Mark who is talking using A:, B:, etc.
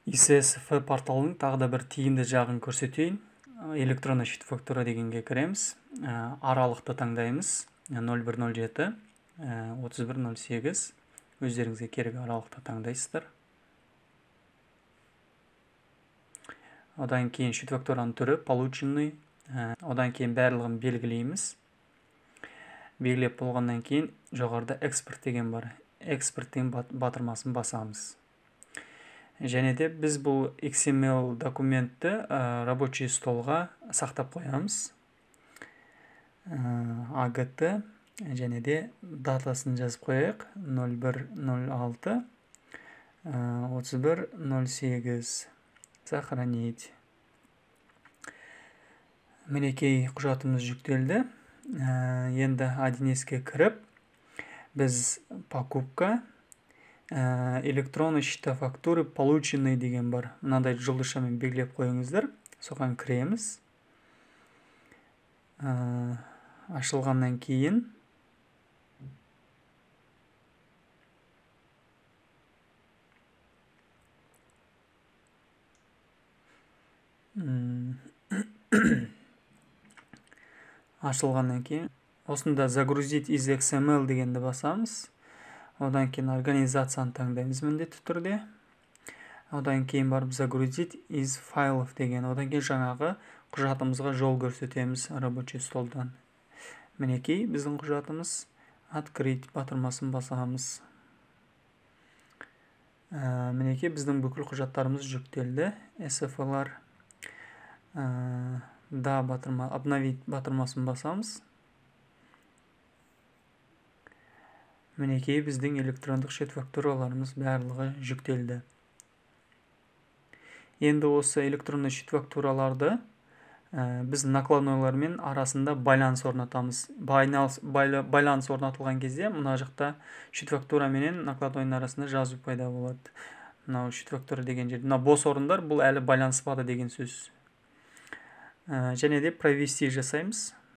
A: ICSF порталының тағы да бір тиімді жағын көрсетейін. Электронный счет фактура дегенге кіреміз. Аралықты таңдаймыз. 0107 3108. Өздеріңізге керек аралықты таңдайсыздар. Одан кейін счет фактураның түрі полученный. Одан кейін барлығын белгілейміз. Белгілеп болғаннан кейін жоғарыда экспорт деген бар. Экспорттың батырмасын басамыз. Және де біз бұл XML документті рабочий столға сақтап қоямыз. AGT және де датасын жазып қояйық. 0106 3108. Сохранить. Мінекей құжатымыз жүктелді. Енді 1С-ке кіріп, біз покупка электронный счета фактуры полученный деген бар. Мынандай жұлдызшамен белгілеп қойыңыздар. Соған кіреміз. Ашылғаннан кейін осында загрузить из XML дегенді басамыз. Одан кейін организацияны таңдаймыз міндетті түрде. Одан кейін барып загрузить из файлов деген. Одан кейін жаңағы құжатымызға жол көрсетеміз рабочий столдан. Мінекей біздің құжатымыз. Открыть батырмасын басамыз. Мінекей біздің бүкіл құжаттарымыз жүктелді. SF-лар. Обновить батырмасын басамыз. Мінекей біздің электрондық счет фактураларымыз барлығы жүктелді. Енді осы электронды счет фактураларды біз накладнойлармен арасында байланыс орнатамыз. Байланыс орнатылған кезде мына жақта счет фактура менен накладнойдың арасында жазу пайда болады. Мынау счет фактура деген жерде. Мына бос орындар бұл әлі байланыспады деген сөз. Және де провести жасаймыз.